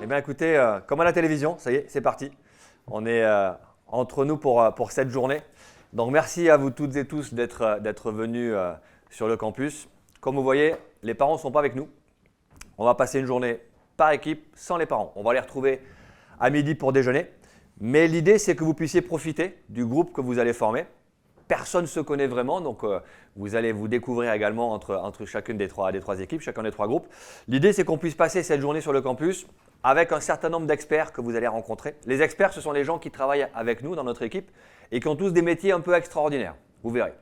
bien écoutez, comme à la télévision, ça y est, c'est parti. On est entre nous pour cette journée. Donc merci à vous toutes et tous d'être venus sur le campus. Comme vous voyez, les parents ne sont pas avec nous. On va passer une journée par équipe sans les parents. On va les retrouver à midi pour déjeuner. Mais l'idée, c'est que vous puissiez profiter du groupe que vous allez former. Personne ne se connaît vraiment, donc vous allez vous découvrir également entre chacune des trois équipes, chacun des trois groupes. L'idée, c'est qu'on puisse passer cette journée sur le campus avec un certain nombre d'experts que vous allez rencontrer. Les experts, ce sont les gens qui travaillent avec nous dans notre équipe et qui ont tous des métiers un peu extraordinaires. Vous verrez.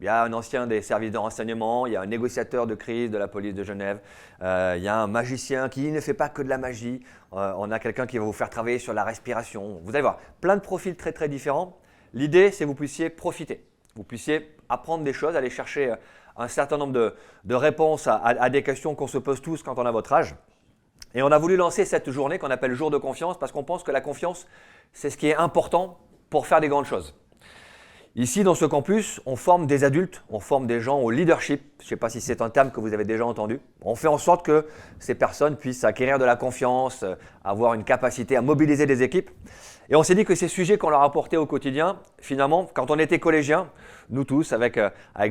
Il y a un ancien des services de renseignement, il y a un négociateur de crise de la police de Genève, il y a un magicien qui ne fait pas que de la magie, on a quelqu'un qui va vous faire travailler sur la respiration. Vous allez voir, plein de profils très très différents. L'idée, c'est que vous puissiez profiter. Vous puissiez apprendre des choses, aller chercher un certain nombre de réponses à des questions qu'on se pose tous quand on a votre âge. Et on a voulu lancer cette journée qu'on appelle jour de confiance parce qu'on pense que la confiance, c'est ce qui est important pour faire des grandes choses. Ici, dans ce campus, on forme des adultes, on forme des gens au leadership. Je ne sais pas si c'est un terme que vous avez déjà entendu. On fait en sorte que ces personnes puissent acquérir de la confiance, avoir une capacité à mobiliser des équipes. Et on s'est dit que ces sujets qu'on leur apportait au quotidien, finalement, quand on était collégiens, nous tous, avec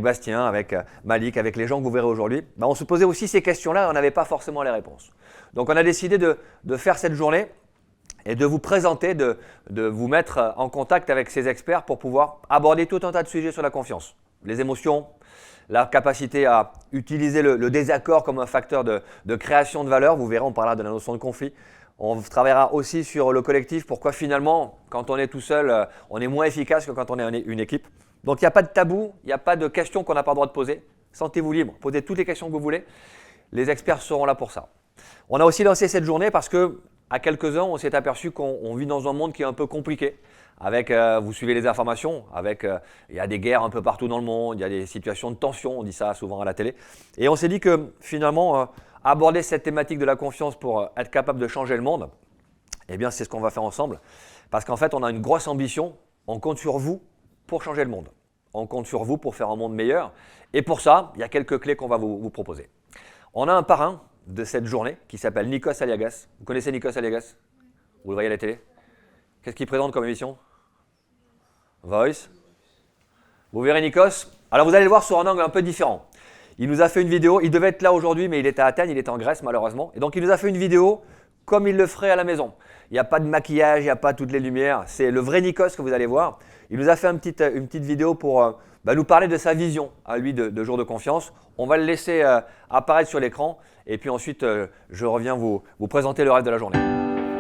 Bastien, avec Malik, avec les gens que vous verrez aujourd'hui, on se posait aussi ces questions-là et on n'avait pas forcément les réponses. Donc on a décidé de faire cette journée et de vous présenter, de vous mettre en contact avec ces experts pour pouvoir aborder tout un tas de sujets sur la confiance. Les émotions, la capacité à utiliser le désaccord comme un facteur de création de valeur. Vous verrez, on parlera de la notion de conflit. On travaillera aussi sur le collectif, pourquoi finalement, quand on est tout seul, on est moins efficace que quand on est une équipe. Donc il n'y a pas de tabou, il n'y a pas de questions qu'on n'a pas le droit de poser. Sentez-vous libre, posez toutes les questions que vous voulez. Les experts seront là pour ça. On a aussi lancé cette journée parce que à quelques-uns, on s'est aperçu qu'on vit dans un monde qui est un peu compliqué. Vous suivez les informations, il y a des guerres un peu partout dans le monde, il y a des situations de tension, on dit ça souvent à la télé. Et on s'est dit que finalement, aborder cette thématique de la confiance pour être capable de changer le monde, eh bien c'est ce qu'on va faire ensemble. Parce qu'en fait, on a une grosse ambition, on compte sur vous pour changer le monde. On compte sur vous pour faire un monde meilleur. Et pour ça, il y a quelques clés qu'on va vous proposer. On a un parrain de cette journée qui s'appelle Nikos Aliagas. Vous connaissez Nikos Aliagas? Vous le voyez à la télé? Qu'est-ce qu'il présente comme émission? Voice. Vous verrez Nikos. Alors vous allez le voir sur un angle un peu différent. Il nous a fait une vidéo, il devait être là aujourd'hui mais il était à Athènes, il était en Grèce malheureusement. Et donc il nous a fait une vidéo comme il le ferait à la maison. Il n'y a pas de maquillage, il n'y a pas toutes les lumières. C'est le vrai Nikos que vous allez voir. Il nous a fait une petite vidéo pour nous parler de sa vision à lui de jour de confiance. On va le laisser apparaître sur l'écran et puis ensuite je reviens vous présenter le reste de la journée.